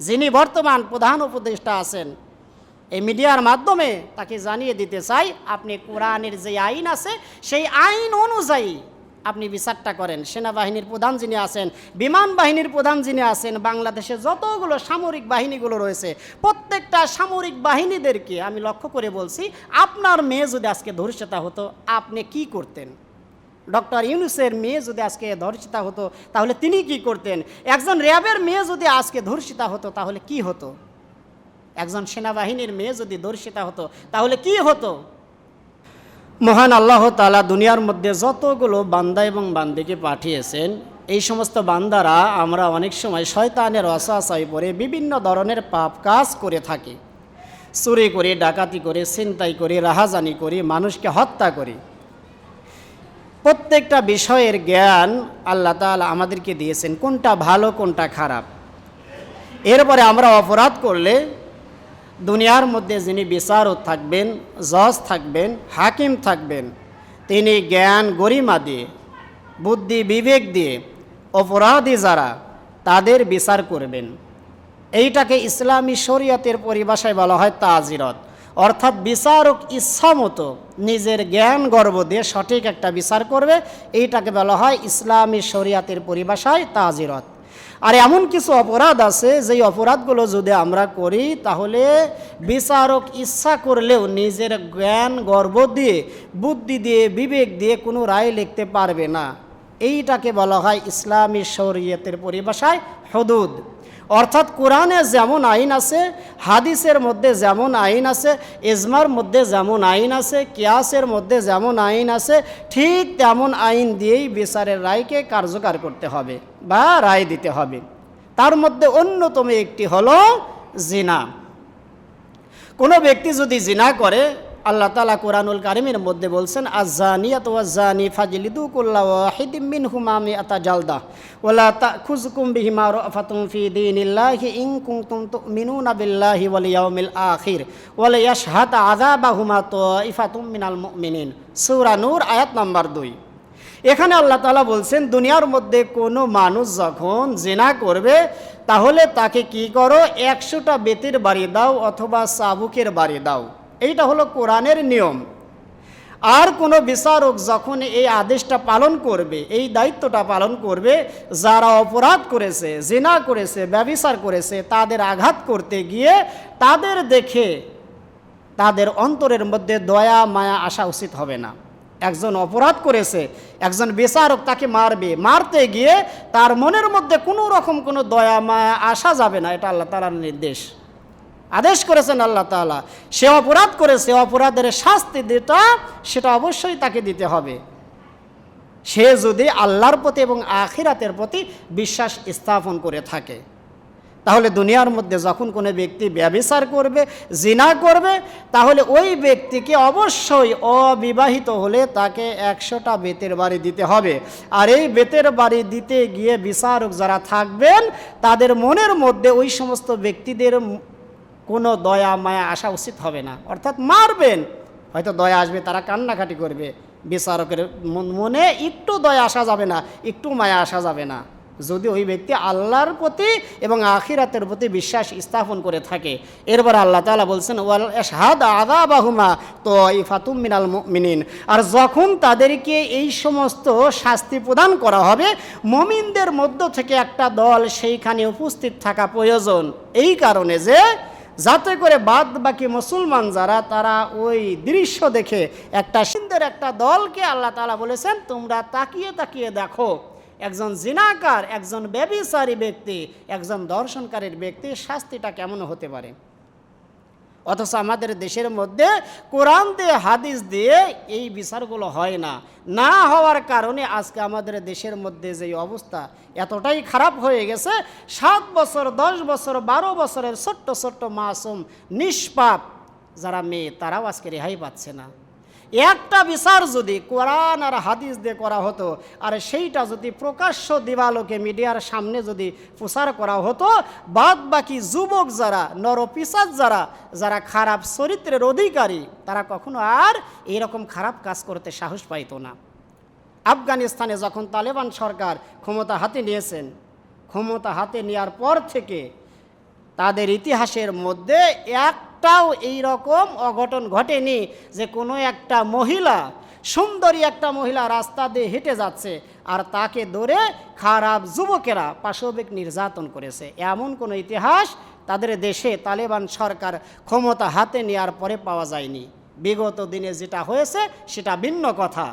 যিনি বর্তমান প্রধান উপদেষ্টা আছেন, এই মিডিয়ার মাধ্যমে তাকে জানিয়ে দিতে চাই, আপনি কোরআনের যে আইন আছে সেই আইন অনুযায়ী আপনি বিচারটা করেন। সেনাবাহিনীর প্রধান যিনি আছেন, বিমান বাহিনীর প্রধান যিনি আছেন, বাংলাদেশে যতগুলো সামরিক বাহিনীগুলো রয়েছে, প্রত্যেকটা সামরিক বাহিনীদেরকে আমি লক্ষ্য করে বলছি, আপনার মেয়ে যদি আজকে ধর্ষিতা হতো আপনি কি করতেন? ডক্টর ইউনূসের মেয়ে যদি আজকে ধর্ষিতা হতো তাহলে তিনি কি করতেন? একজন র্যাবের মেয়ে যদি আজকে ধর্ষিতা হতো তাহলে কি হতো? একজন সেনাবাহিনীর মেয়ে যদি ধর্ষিতা হতো তাহলে কি হতো? মহান আল্লাহ তাআলা দুনিয়ার মধ্যে যতগুলো বান্দা এবং বান্দিকে পাঠিয়েছেন, এই সমস্ত বান্দারা আমরা অনেক সময় শয়তানের ওয়াসওয়াসায় পড়ে বিভিন্ন ধরনের পাপ কাজ করে থাকি। চুরি করে, ডাকাতি করে, ছিনতাই করে, রাহাজানি করে, মানুষকে হত্যা করি। প্রত্যেকটা বিষয়ের জ্ঞান আল্লাহ তাআলা আমাদেরকে দিয়েছেন, কোনটা ভালো কোনটা খারাপ। এরপরে আমরা অপরাধ করলে দুনিয়ার মধ্যে যিনি বিচারক থাকবেন, জজ থাকবেন, হাকিম থাকবেন, তিনি জ্ঞান গরিমা দিয়ে, বুদ্ধি বিবেক দিয়ে অপরাধী যারা তাদের বিচার করবেন। এইটাকে ইসলামী শরীয়তের পরিভাষায় বলা হয় তাজিরত, অর্থাৎ বিচারক ইচ্ছা মতো নিজের জ্ঞান গর্ব দিয়ে সঠিক একটা বিচার করবে। এইটাকে বলা হয় ইসলামী শরীয়তের পরিভাষায় তাজিরত। আর এমন কিছু অপরাধ আছে যেই অপরাধগুলো যদি আমরা করি তাহলে বিচারক ইচ্ছা করলেও নিজের জ্ঞান গর্ব দিয়ে, বুদ্ধি দিয়ে, বিবেক দিয়ে কোনো রায় লিখতে পারবে না। এইটাকে বলা হয় ইসলামী শরীয়তের পরিভাষায় হুদুদ। অর্থাৎ কোরআনে যেমন আইন আছে, হাদিসের মধ্যে যেমন আইন আছে, ইজমার মধ্যে যেমন আইন আছে, কিয়াসের মধ্যে যেমন আইন আছে, ঠিক তেমন আইন দিয়েই বিচারের রায়কে কার্যকর করতে হবে বা রায় দিতে হবে। তার মধ্যে অন্যতম একটি হলো জিনা। কোনো ব্যক্তি যদি জিনা করে, আল্লাহ তাআলা কোরআনুল কারীমের মধ্যে বলছেন, আয-যানিয়াতু ওয়াজ-যানি ফাজলিদু কুল্লা ওয়াহিদিম মিনহুমা মিআতা জালদা ওয়ালা তাখুযকুম বিহিমা রাফাতুম ফি দীনিল্লাহি ইন কুনতুম তুমিনুনা বিল্লাহি ওয়াল ইয়াউমিল আখির ওয়ালা ইয়াশহাদ আযাবাহুমা তাইফাতুম মিনাল মুমিনিন। সূরা নূর আয়াত নাম্বার 2। এখানে আল্লাহ তাআলা বলছেন, দুনিয়ার মধ্যে কোনো মানুষ যখন জিনা করবে তাহলে তাকে কি করো, 100টা বেতের বাড়ি দাও অথবা চাবুকের বাড়ি দাও। এইটা হলো কোরআনের নিয়ম। আর কোনো বিচারক যখন এই আদেশটা পালন করবে, এই দায়িত্বটা পালন করবে, যারা অপরাধ করেছে, জিনা করেছে, ব্যভিচার করেছে, তাদের আঘাত করতে গিয়ে তাদের দেখে তাদের অন্তরের মধ্যে দয়া মায়া আসা উচিত হবে না। একজন অপরাধ করেছে, একজন বিচারক তাকে মারবে, মারতে গিয়ে তার মনের মধ্যে কোনো রকম কোনো দয়া মায়া আসা যাবে না। এটা আল্লাহ তাআলার নির্দেশ, আদেশ করেছেন আল্লাহ তাআলা। সে অপরাধ করেছে, অপরাধের শাস্তি যেটা সেটা অবশ্যই তাকে দিতে হবে, সে যদি আল্লাহর প্রতি এবং আখিরাতের প্রতি বিশ্বাস স্থাপন করে থাকে। তাহলে দুনিয়ার মধ্যে যখন কোনো ব্যক্তি ব্যভিচার করবে, জিনা করবে, তাহলে ওই ব্যক্তিকে অবশ্যই অবিবাহিত হলে তাকে 100টা বেতের বাড়ি দিতে হবে। আর এই বেতের বাড়ি দিতে গিয়ে বিচারক যারা থাকবেন তাদের মনের মধ্যে ওই সমস্ত ব্যক্তিদের কোনো দয়া মায়া আসা উচিত হবে না। অর্থাৎ মারবেন, হয়তো দয়া আসবে, তারা কান্নাকাটি করবে, বিচারকের মনে একটু দয়া আসা যাবে না, একটু মায়া আসা যাবে না, যদি ওই ব্যক্তি আল্লাহর প্রতি এবং আখিরাতের প্রতি বিশ্বাস স্থাপন করে থাকে। এরপর আল্লাহ তাআলা বলছেন, ওয়াল ইয়াশহাদ আযাবাহুমা তাইফাতুম মিনাল মুমিনিন। আর যখন তাদেরকে এই সমস্ত শাস্তি প্রদান করা হবে, মুমিনদের মধ্য থেকে একটা দল সেইখানে উপস্থিত থাকা প্রয়োজন, এই কারণে যে যাতে করে বাদ বাকি মুসলমান যারা তারা ওই দৃশ্য দেখে একটা সুন্দর একটা দলকে আল্লাহ তাআলা বলেছেন, তোমরা তাকিয়ে তাকিয়ে দেখো একজন জিনাকার, একজন ব্যভিচারী ব্যক্তি, একজন দর্শনকারীর ব্যক্তির শাস্তিটা কেমন হতে পারে। অথচ আমাদের দেশের মধ্যে কোরআন দিয়ে, হাদিস দিয়ে এই বিচারগুলো হয় না। না হওয়ার কারণে আজকে আমাদের দেশের মধ্যে যে অবস্থা এতটাই খারাপ হয়ে গেছে, 7 বছর, 10 বছর, 12 বছরের ছোট্ট ছোট্ট মাসুম নিষ্পাপ যারা মেয়ে, তারাও আজকে রেহাই পাচ্ছে না। একটা বিচার যদি কোরআন আর হাদিস দিয়ে করা হতো, আর সেইটা যদি প্রকাশ্য দিবালোকে মিডিয়ার সামনে যদি প্রচার করা হতো, বাদ বাকি যুবক যারা, নরপিশাচ যারা, যারা খারাপ চরিত্রের অধিকারী, তারা কখনো আর এইরকম খারাপ কাজ করতে সাহস পাইত না। আফগানিস্তানে যখন তালেবান সরকার ক্ষমতা হাতে নিয়েছেন, ক্ষমতা হাতে নেওয়ার পর থেকে তাদের ইতিহাসের মধ্যে একটাও এই রকম অঘটন ঘটেনি যে কোনো একটা মহিলা, সুন্দরী একটা মহিলা রাস্তা দিয়ে হেঁটে যাচ্ছে আর তাকে ধরে খারাপ যুবকেরা পাশবিক নির্যাতন করেছে। এমন কোনো ইতিহাস তাদের দেশে তালেবান সরকার ক্ষমতা হাতে নেওয়ার পরে পাওয়া যায়নি। বিগত দিনে যেটা হয়েছে সেটা ভিন্ন কথা,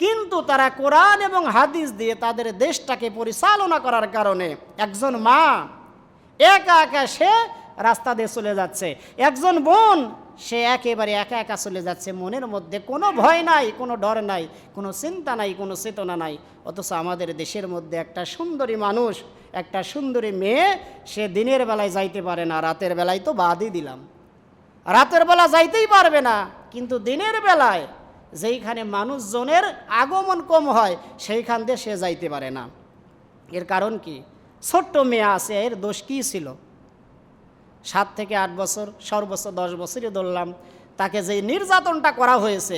কিন্তু তারা কোরআন এবং হাদিস দিয়ে তাদের দেশটাকে পরিচালনা করার কারণে একজন মা একা একা সে রাস্তা দিয়ে চলে যাচ্ছে, একজন বোন সে একেবারে একা একা চলে যাচ্ছে, মনের মধ্যে কোনো ভয় নাই, কোনো ডর নাই, কোনো চিন্তা নাই, কোনো চেতনা নাই। অথচ আমাদের দেশের মধ্যে একটা সুন্দরী মানুষ, একটা সুন্দরী মেয়ে, সে দিনের বেলায় যাইতে পারে না, রাতের বেলায় তো বাদই দিলাম, রাতের বেলা যাইতেই পারবে না, কিন্তু দিনের বেলায় যেইখানে মানুষজনের আগমন কম হয় সেইখান দিয়ে সে যাইতে পারে না। এর কারণ কি? ছোট্ট মেয়ে আছে, এর দোষ কী ছিল? 7 থেকে 8 বছর, সর্বোচ্চ 10 বছরই ধরলাম, তাকে যেই নির্যাতনটা করা হয়েছে,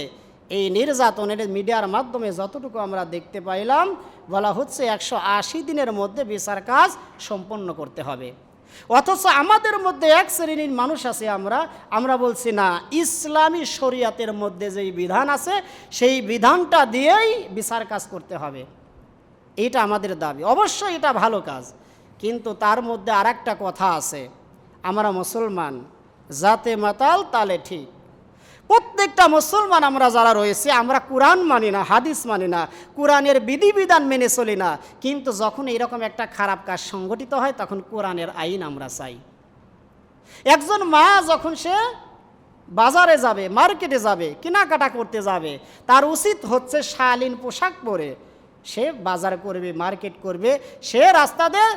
এই নির্যাতনের মিডিয়ার মাধ্যমে যতটুকু আমরা দেখতে পাইলাম, বলা হচ্ছে 180 দিনের মধ্যে বিচার কাজ সম্পন্ন করতে হবে। অথচ আমাদের মধ্যে এক শ্রেণীর মানুষ আছে, আমরা বলছি না, ইসলামী শরিয়াতের মধ্যে যেই বিধান আছে সেই বিধানটা দিয়েই বিচার কাজ করতে হবে, এইটা আমাদের দাবি। অবশ্যই এটা ভালো কাজ, কিন্তু তার মধ্যে আর একটা কথা আছে, আমরা মুসলমান, জাতে মাতাল তালে ঠিক। প্রত্যেকটা মুসলমান আমরা যারা রয়েছে, আমরা কোরআন মানি না, হাদিস মানি না, কোরআনের বিধিবিধান মেনে চলি না, কিন্তু যখন এইরকম একটা খারাপ কাজ সংগঠিত হয় তখন কোরআনের আইন আমরা চাই। একজন মা যখন সে বাজারে যাবে, মার্কেটে যাবে, কেনাকাটা করতে যাবে, তার উচিত হচ্ছে শালীন পোশাক পরে সে বাজার করবে, মার্কেট করবে, সে রাস্তা দিয়ে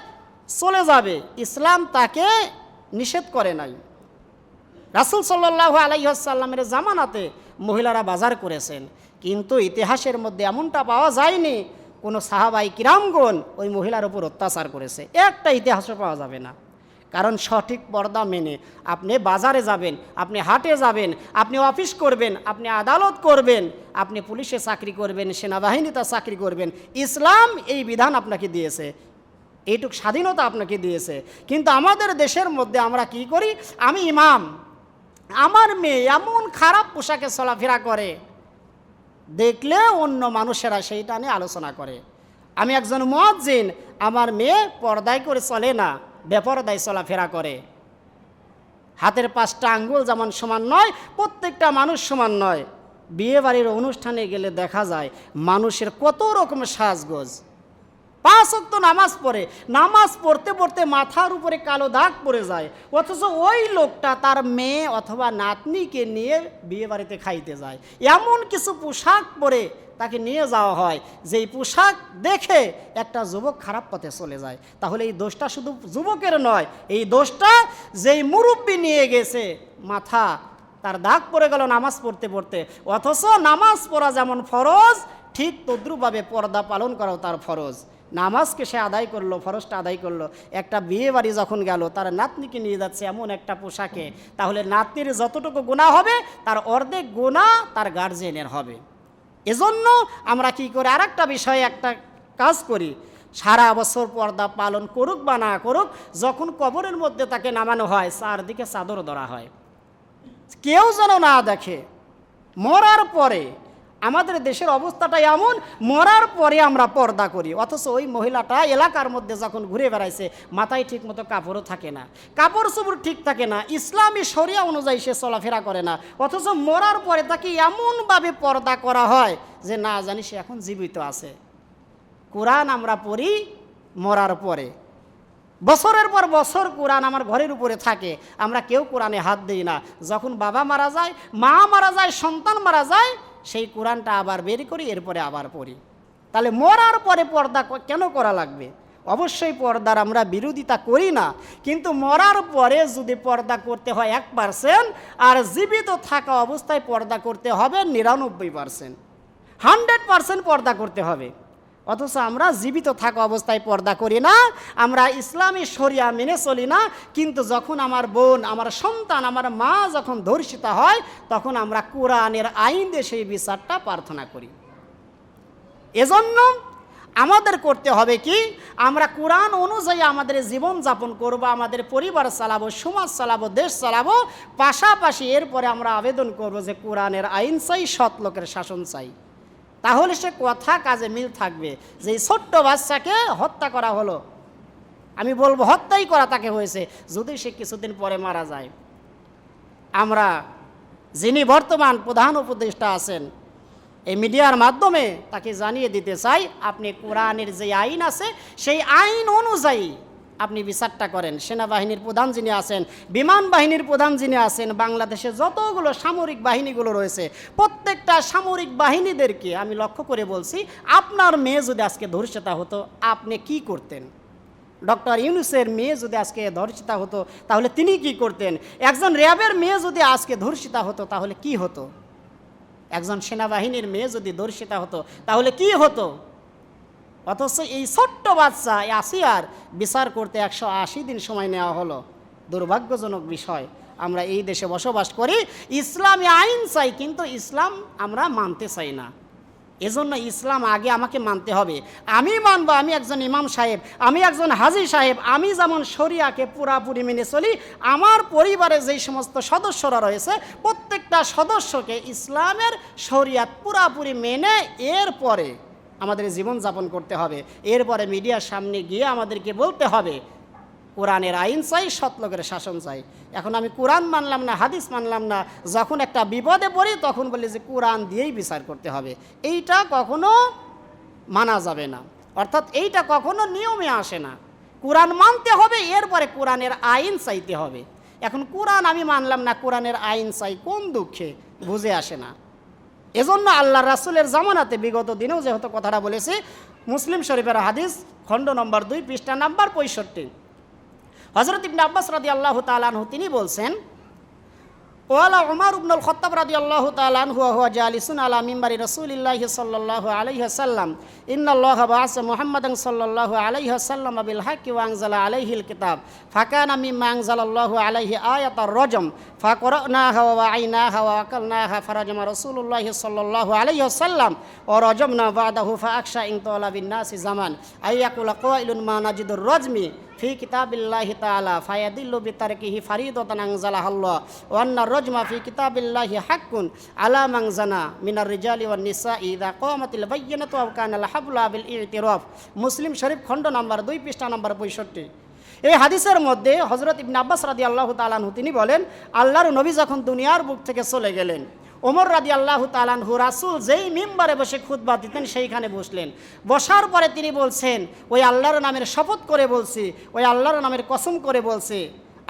চলে যাবে। ইসলাম তাকে নিষেধ করে নাই। রাসূল সাল্লাল্লাহু আলাইহি ওয়াসাল্লামের জামানাতে মহিলারা বাজার করেছেন, কিন্তু ইতিহাসের মধ্যে এমনটা পাওয়া যায়নি কোনো সাহাবাই কিরামগণ ওই মহিলার উপর অত্যাচার করেছে, একটা ইতিহাসও পাওয়া যাবে না। কারণ সঠিক পর্দা মেনে আপনি বাজারে যাবেন, আপনি হাটে যাবেন, আপনি অফিস করবেন, আপনি আদালত করবেন, আপনি পুলিশে চাকরি করবেন, সেনাবাহিনীতে চাকরি করবেন, ইসলাম এই বিধান আপনাকে দিয়েছে, এইটুক স্বাধীনতা আপনাকে দিয়েছে। কিন্তু আমাদের দেশের মধ্যে আমরা কি করি? আমি ইমাম, আমার মেয়ে এমন খারাপ পোশাকে চলাফেরা করে, দেখলে অন্য মানুষেরা সেইটা নিয়ে আলোচনা করে। আমি একজন মুয়াজ্জিন, আমার মেয়ে পর্দায় করে চলে না, বেপরদায় চলাফেরা করে। হাতের 5টা আঙ্গুল যেমন সমান নয়, প্রত্যেকটা মানুষ সমান নয়। বিয়ে বাড়ির অনুষ্ঠানে গেলে দেখা যায় মানুষের কত রকম সাজগোজ। 5 ওয়াক্ত নামাজ পড়ে, নামাজ পড়তে পড়তে মাথার উপরে কালো দাগ পড়ে যায়, অথচ ওই লোকটা তার মেয়ে অথবা নাতনিকে নিয়ে বিয়ে বাড়িতে খাইতে যায়। এমন কিছু পোশাক পরে তাকে নিয়ে যাওয়া হয়, যেই পোশাক দেখে একটা যুবক খারাপ পথে চলে যায়। তাহলে এই দোষটা শুধু যুবকের নয়, এই দোষটা যেই মুরব্বি নিয়ে গেছে, মাথা তার দাগ পড়ে গেল নামাজ পড়তে পড়তে, অথচ নামাজ পড়া যেমন ফরজ, ঠিক তদ্রুপভাবে পর্দা পালন করাও তার ফরজ। নামাজকে সে আদায় করলো, ফরজটা আদায় করলো। একটা বিয়ে বাড়ি যখন গেল, তার নাতনিকে নিয়ে যাচ্ছে এমন একটা পোশাকে, তাহলে নাতনির যতটুকু গুনাহ হবে তার অর্ধেক গুনাহ তার গার্জিয়ানের হবে। এজন্য আমরা কি করে আরেকটা বিষয়ে একটা কাজ করি, সারা বছর পর্দা পালন করুক বা না করুক, যখন কবরের মধ্যে তাকে নামানো হয় চারদিকে চাদর ধরা হয়, কেউ যেন না দেখে। মরার পরে আমাদের দেশের অবস্থাটা এমন, মরার পরে আমরা পর্দা করি, অথচ ওই মহিলাটা এলাকার মধ্যে যখন ঘুরে বেড়াইছে মাথায় ঠিক মতো কাপড়ও থাকে না, কাপড় চোপড় ঠিক থাকে না, ইসলামী শরিয়া অনুযায়ী সে চলাফেরা করে না, অথচ মরার পরে তাকে এমনভাবে পর্দা করা হয় যে না জানি সে এখন জীবিত আছে। কোরআন আমরা পড়ি মরার পরে, বছরের পর বছর কোরআন আমার ঘরের উপরে থাকে, আমরা কেউ কোরআনে হাত দিই না। যখন বাবা মারা যায়, মা মারা যায়, সন্তান মারা যায়, সেই কোরআনটা আবার বের করি, এরপরে আবার পড়ি। তাহলে মরার পরে পর্দা কেন করা লাগবে? অবশ্যই পর্দার আমরা বিরোধিতা করি না, কিন্তু মরার পরে যদি পর্দা করতে হয় 1%, আর জীবিত থাকা অবস্থায় পর্দা করতে হবে 99%, 100% পর্দা করতে হবে। অথচ আমরা জীবিত থাকা অবস্থায় পর্দা করি না, আমরা ইসলামী শরিয়া মেনে চলি না, কিন্তু যখন আমার বোন, আমার সন্তান, আমার মা যখন ধর্ষিতা হয়, তখন আমরা কোরআনের আইন দিয়ে সেই বিচারটা প্রার্থনা করি। এজন্য আমাদের করতে হবে কি, আমরা কোরআন অনুযায়ী আমাদের জীবন যাপন করব, আমাদের পরিবার চালাবো, সমাজ চালাবো, দেশ চালাবো। পাশাপাশি এরপরে আমরা আবেদন করব যে কোরআনের আইন চাই, সৎ লোকের শাসন চাই। তাহলে সে কথা কাজে মিল থাকবে। যে এই ছোট্ট বাচ্চাকে হত্যা করা হলো, আমি বলবো হত্যাই করা তাকে হয়েছে, যদি সে কিছুদিন পরে মারা যায়। আমরা যিনি বর্তমান প্রধান উপদেষ্টা আছেন, এই মিডিয়ার মাধ্যমে তাকে জানিয়ে দিতে চাই, আপনি কোরআনের যে আইন আছে সেই আইন অনুযায়ী আপনি বিচারটা করেন। সেনাবাহিনীর প্রধান যিনি আছেন, বিমান বাহিনীর প্রধান যিনি আছেন, বাংলাদেশে যতগুলো সামরিক বাহিনীগুলো রয়েছে, প্রত্যেকটা সামরিক বাহিনীদেরকে আমি লক্ষ্য করে বলছি, আপনার মেয়ে যদি আজকে ধর্ষিতা হতো আপনি কি করতেন? ডক্টর ইউনূসের মেয়ে যদি আজকে ধর্ষিতা হতো তাহলে তিনি কি করতেন? একজন র্যাবের মেয়ে যদি আজকে ধর্ষিতা হতো তাহলে কি হতো? একজন সেনাবাহিনীর মেয়ে যদি ধর্ষিতা হতো তাহলে কি হতো? অথচ এই ছোট্ট বাচ্চা আসিয়ার বিচার করতে 180 দিন সময় নেওয়া হলো। দুর্ভাগ্যজনক বিষয়, আমরা এই দেশে বসবাস করি, ইসলামী আইন চাই, কিন্তু ইসলাম আমরা মানতে চাই না। এজন্য ইসলাম আগে আমাকে মানতে হবে। আমি মানবো, আমি একজন ইমাম সাহেব, আমি একজন হাজী সাহেব, আমি যেমন শরিয়াকে পুরাপুরি মেনে চলি, আমার পরিবারে যেই সমস্ত সদস্যরা রয়েছে প্রত্যেকটা সদস্যকে ইসলামের শরিয়াত পুরাপুরি মেনে এরপরে আমাদের জীবনযাপন করতে হবে। এরপরে মিডিয়ার সামনে গিয়ে আমাদেরকে বলতে হবে কোরআনের আইন চাই, সৎ লোকের শাসন চাই। এখন আমি কোরআন মানলাম না, হাদিস মানলাম না, যখন একটা বিপদে পড়ি তখন বলি যে কোরআন দিয়েই বিচার করতে হবে। এইটা কখনো মানা যাবে না, অর্থাৎ এইটা কখনো নিয়মে আসে না। কোরআন মানতে হবে, এরপরে কোরআনের আইন চাইতে হবে। এখন কোরআন আমি মানলাম না, কোরআনের আইন চাই, কোন দুঃখে বুঝে আসে না। এজন্য আল্লাহ রাসূলের জামানাতে বিগত দিনেও যেহেতু কথাটা বলেছি, মুসলিম শরীফের হাদিস খণ্ড নম্বর 2 পৃষ্ঠা নাম্বার 65, হযরত ইবনে আব্বাস রাদিয়াল্লাহু তাআলা আনহু তিনি বলছেন, ওয়ালা উমর ইবনুল খাত্তাব রাদিয়াল্লাহু তাআলা আনহু ওয়া হুয়া জালিসুন আলা মিম্বারি রাসূলিল্লাহি সাল্লাল্লাহু আলাইহি ওয়াসাল্লাম, ইন্নাল্লাহা বা'আসা মুহাম্মাদান সাল্লাল্লাহু আলাইহি ওয়াসাল্লাম বিল হাক্কি ওয়া আনজালা আলাইহিল কিতাব ফাকানা মিম্মা আনজালাল্লাহু আলাইহি আয়াতার রাজম ফাকরানাহা ওয়া ওয়া'আইনাহা ওয়া আকালনাহা ফারাজামা রাসূলুল্লাহি সাল্লাল্লাহু আলাইহি ওয়াসাল্লাম ওয়া রাজামনা বা'দাহু ফাআখশা ইন তাওলা বিন নাসি জামান আইয়াকুলা কাইলুন মা নাজিদুর রাজমি ফি কিতাবিল্লাহি তাআলা ফায়াদিল্লু বিতারকিহি ফারিদাতান আনজালাহাল্লাহ ওয়া আন্না রাজমা ফি কিতাবিল্লাহি হাক্কুন আলা মান জানা মিনার রিজালি ওয়ান নিসাই ইযা কামাতিল বায়্যিনাতু ওয়া কানাল হাবলা বিল ইতিরাফ। মুসলিম শরীফ খণ্ড নম্বর 2 পৃষ্ঠা নম্বর 65। এই হাদিসের মধ্যে হযরত ইবনে আব্বাস রাদিয়াল্লাহু তাআলা আনহু তিনি বলেন, আল্লাহর নবী যখন দুনিয়ার বুক থেকে চলে গেলেন, ওমর রাদিয়াল্লাহু তাআলা আনহু রাসূল যেই মিম্বারে বসে খুতবা দিতেন সেইখানে বসলেন। বসার পরে তিনি বলছেন, ওই আল্লাহর নামের শপথ করে বলছি, ওই আল্লাহর নামের কসম করে বলছি,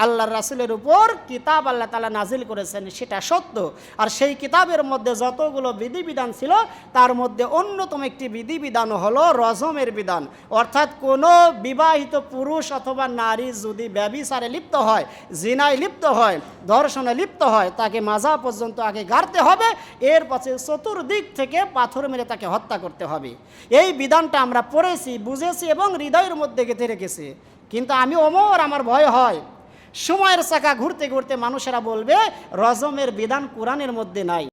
আল্লাহর রাসূলের উপর কিতাব আল্লাহ তাআলা নাজিল করেছেন সেটা সত্য। আর সেই কিতাবের মধ্যে যতগুলো বিধিবিধান ছিল তার মধ্যে অন্যতম একটি বিধিবিধান হলো রজমের বিধান। অর্থাৎ কোনো বিবাহিত পুরুষ অথবা নারী যদি ব্যভিচারে লিপ্ত হয়, জিনায় লিপ্ত হয়, ধর্ষণে লিপ্ত হয়, তাকে মাজা পর্যন্ত আগে গাড়তে হবে, এর পাশে চতুর্দিক থেকে পাথর মেরে তাকে হত্যা করতে হবে। এই বিধানটা আমরা পড়েছি, বুঝেছি এবং হৃদয়ের মধ্যে গেঁথে রেখেছি। কিন্তু আমি ওমর, আমার ভয় হয় সময়ের চাকা ঘুরতে ঘুরতে মানুষেরা বলবে রজমের বিধান কোরআনের মধ্যে নাই।